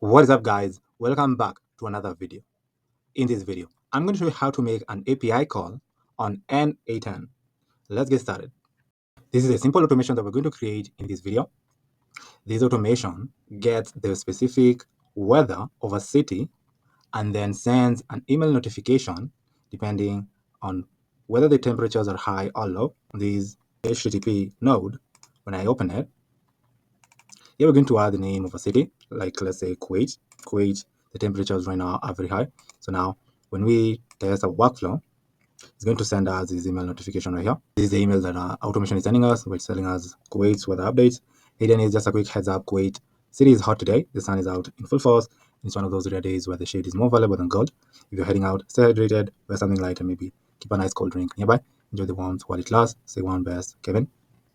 What is up, guys? Welcome back to another video. In this video, I'm going to show you how to make an API call on N8N. Let's get started. This is a simple automation that we're going to create in this video. This automation gets the specific weather of a city and then sends an email notification depending on whether the temperatures are high or low. This HTTP node, when I open it, here we're going to add the name of a city, like let's say Kuwait. Kuwait, the temperatures right now are very high. So now when we test our workflow, it's going to send us this email notification right here. This is the email that our automation is sending us, which is telling us Kuwait's weather updates. Hidden is just a quick heads up. Kuwait city is hot today. The sun is out in full force. It's one of those rare days where the shade is more valuable than gold. If you're heading out, stay hydrated, wear something light, and maybe keep a nice cold drink nearby. Enjoy the warmth while it lasts. Say one best, Kevin.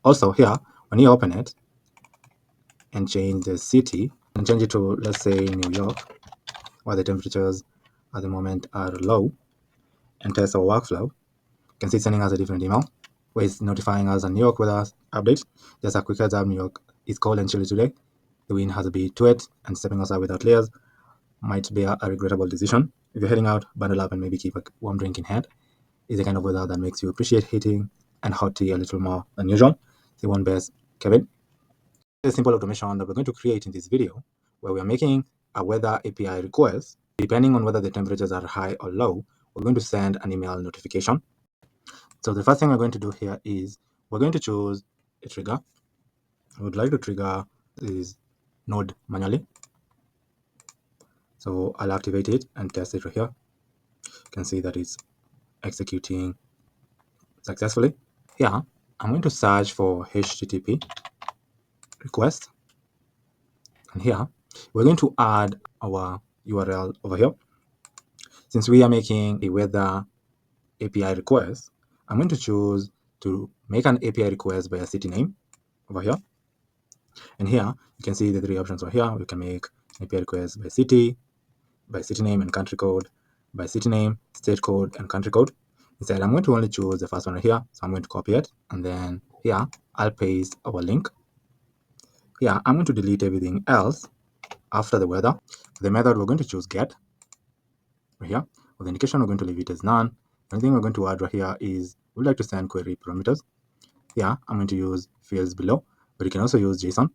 Also here, when you open it and change the city and change it to, let's say, New York, where the temperatures at the moment are low, and test our workflow, you can see it's sending us a different email where it's notifying us a New York weather update. Just a quick heads up, New York is cold and chilly today. The wind has a bit to it, and stepping outside without layers might be a regrettable decision. If you're heading out, bundle up and maybe keep a warm drink in hand. It's the kind of weather that makes you appreciate heating and hot tea a little more than usual. Say one best, Kevin. A simple automation that we're going to create in this video where we are making a weather API request. Depending on whether the temperatures are high or low, we're going to send an email notification. So the first thing we're going to do here is we're going to choose a trigger. I would like to trigger this node manually. So I'll activate it and test it right here. You can see that it's executing successfully. Here, I'm going to search for HTTP request. And here, we're going to add our URL over here. Since we are making a weather API request, I'm going to choose to make an API request by a city name over here. And here, you can see the three options over here. We can make an API request by city name and country code, by city name, state code, and country code. Instead, I'm going to only choose the first one right here. So I'm going to copy it. And then here, I'll paste our link. Here, I'm going to delete everything else after the weather. For the method, we're going to choose get right here. For the indication, we're going to leave it as none. The only thing we're going to add right here is we'd like to send query parameters. Here, I'm going to use fields below, but you can also use JSON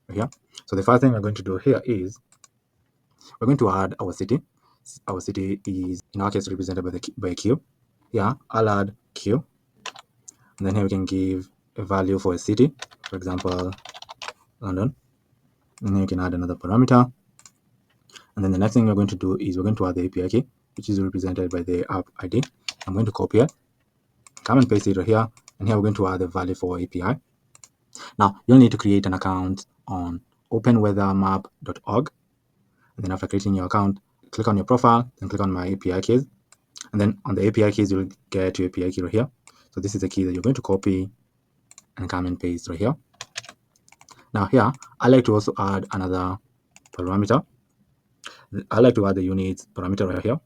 right here. So the first thing we're going to do here is we're going to add our city. Our city is, in our case, represented by a Q. Here, I'll add Q. And then here we can give a value for a city, for example, London. And then you can add another parameter. And then the next thing we're going to do is we're going to add the API key, which is represented by the app ID. I'm going to copy it, come and paste it right here. And here we're going to add the value for API. Now, you'll need to create an account on openweathermap.org. And then after creating your account, click on your profile, then click on my API keys. And then on the API keys, you'll get your API key right here. So this is the key that you're going to copy and come and paste right here. Now here, I like to also add another parameter. I like to add the units parameter right here.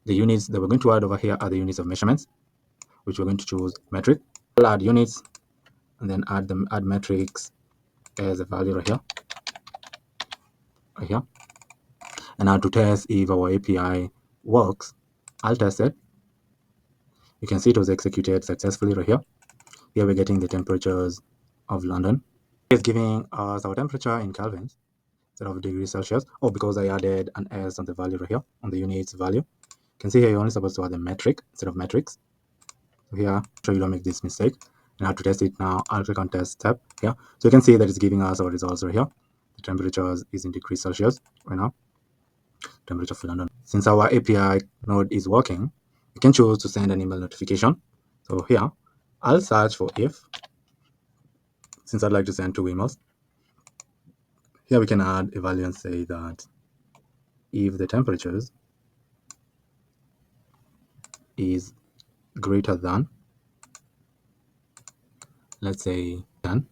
The units that we're going to add over here are the units of measurements, which we're going to choose metric. I'll add units and then add metrics as a value right here. And now to test if our API works, I'll test it. You can see it was executed successfully right here. Here we're getting the temperatures of London. It's giving us our temperature in kelvins instead of degrees Celsius. Oh, because I added an S on the value right here, on the units value. You can see here you're only supposed to add the metric instead of metrics. So here, so you don't make this mistake. And how to test it now, I'll click on test step here. So you can see that it's giving us our results right here. The temperature is in degrees Celsius right now. Temperature for London. Since our API node is working, you can choose to send an email notification. So here, I'll search for if, since I'd like to send 2 emails. Here we can add a value and say that if the temperatures is greater than, let's say 10.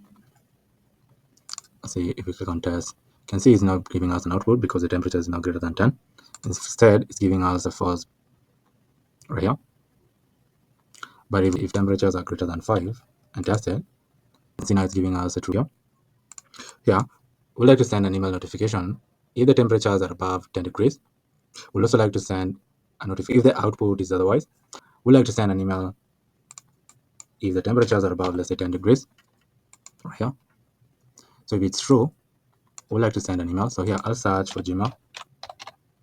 Let's say if we click on test, you can see it's not giving us an output because the temperature is now greater than 10. Instead, it's giving us a false right here. But if temperatures are greater than 5 and test it, see now it's giving us a true here. Here, We'd like to send an email notification if the temperatures are above 10 degrees. We'd also like to send a notification if the output is otherwise. We'd like to send an email if the temperatures are above, let's say, 10 degrees, right here. So if it's true, we'd like to send an email. So here I'll search for Gmail.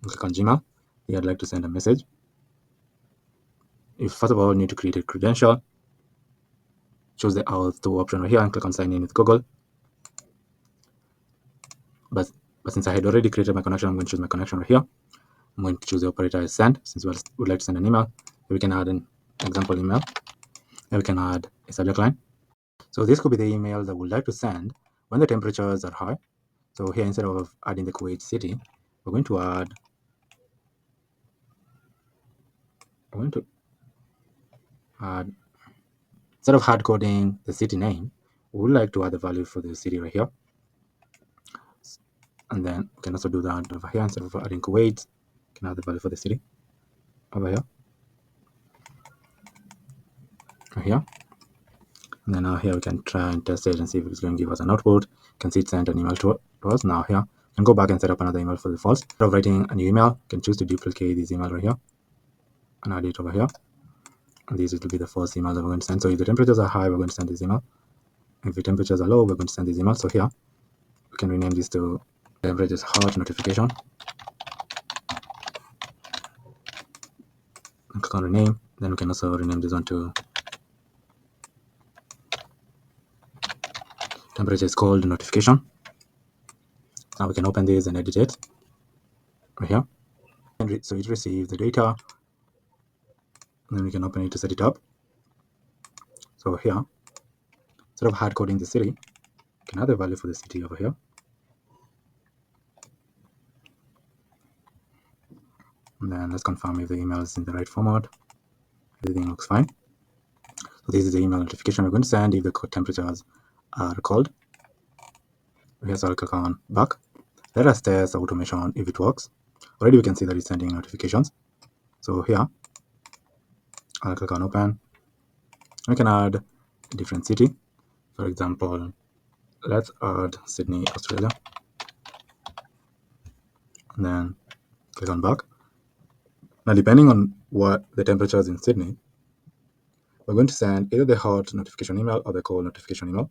Click on Gmail. Here I'd like to send a message. If first of all, need to create a credential, choose the auth option right here and click on sign in with Google. But since I had already created my connection, I'm going to choose my connection right here. I'm going to choose the operator as send, since we would like to send an email. We can add an example email, and we can add a subject line. So this could be the email that we'd like to send when the temperatures are high. So here, instead of adding the Kuwait city, we're going to add, instead of hard coding the city name, we would like to add the value for the city right here. And then we can also do that over here. Instead of adding Kuwait, we can add the value for the city over here. Right here. And then now here we can try and test it and see if it's going to give us an output. You can see it sent an email to us. Now here, you can go back and set up another email for the false. Instead of writing a new email, you can choose to duplicate this email right here and add it over here. And this will be the first email that we're going to send. So if the temperatures are high, we're going to send this email. If the temperatures are low, we're going to send this email. So here, we can rename this to temperatures hot notification. And click on rename. Then we can also rename this one to temperatures cold notification. Now we can open this and edit it right here. And so it receives the data. And then we can open it to set it up. So here, instead of hard coding the city, we can add the value for the city over here. And then let's confirm if the email is in the right format. Everything looks fine. So this is the email notification we're going to send if the temperatures are cold. Here, so I'll click on back. Let us test the automation if it works. Already we can see that it's sending notifications. So here, I'll click on open. We can add a different city. For example, let's add Sydney, Australia. And then click on back. Now, depending on what the temperature is in Sydney, we're going to send either the hot notification email or the cold notification email.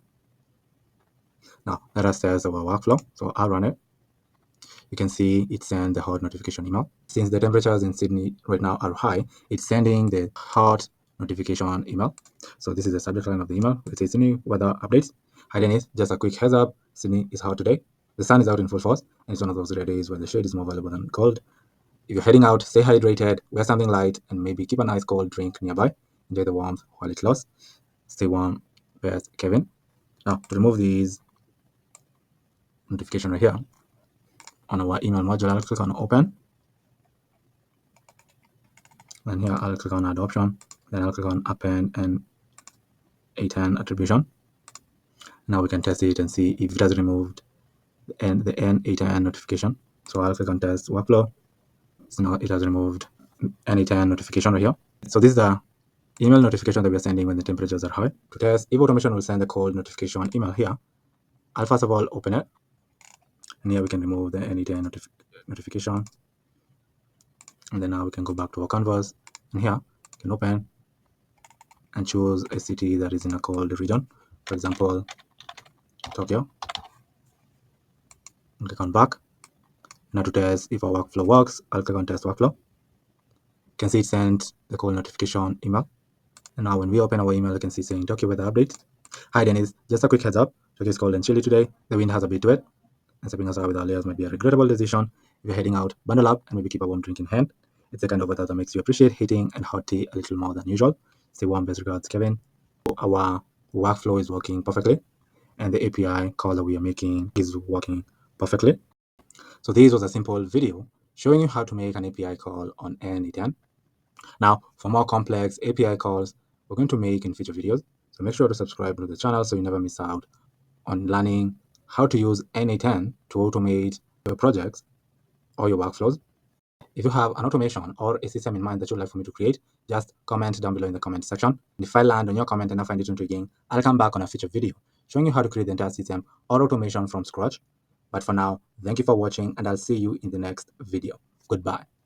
Now, let us test our workflow. So I'll run it. You can see it sends the hot notification email. Since the temperatures in Sydney right now are high, it's sending the hot notification email. So this is the subject line of the email. It says Sydney weather updates. Hiding it, just a quick heads up, Sydney is hot today. The sun is out in full force, and it's one of those rare days where the shade is more valuable than cold. If you're heading out, stay hydrated, wear something light, and maybe keep an ice cold drink nearby. Enjoy the warmth while it lasts. Stay warm, best, Kevin. Now, to remove these notification right here, on our email module, I'll click on open. And here I'll click on add option. Then I'll click on append N8N attribution. Now we can test it and see if it has removed the N8N notification. So I'll click on test workflow. So now it has removed N8N notification right here. So this is the email notification that we are sending when the temperatures are high. To test if automation will send the cold notification email here, I'll first of all open it. And here we can remove the N8N notification. And then now we can go back to our canvas. And here we can open and choose a city that is in a cold region. For example, Tokyo. And click on back. Now to test if our workflow works, I'll click on test workflow. You can see it sent the cold notification email. And now when we open our email, you can see saying Tokyo weather updates. Hi Dennis, just a quick heads up. Tokyo is cold and chilly today. The wind has a bit wet. And stepping outside with our layers might be a regrettable decision. If you're heading out, bundle up and maybe keep a warm drink in hand. It's the kind of weather that makes you appreciate heating and hot tea a little more than usual. Stay warm, best regards, Kevin. Our workflow is working perfectly, and the API call that we are making is working perfectly. So this was a simple video showing you how to make an API call on N8N. Now, for more complex API calls, we're going to make in future videos. So make sure to subscribe to the channel so you never miss out on learning how to use N8N to automate your projects or your workflows. If you have an automation or a system in mind that you'd like for me to create, just comment down below in the comment section. And if I land on your comment and I find it intriguing, I'll come back on a future video showing you how to create the entire system or automation from scratch. But for now, thank you for watching, and I'll see you in the next video. Goodbye.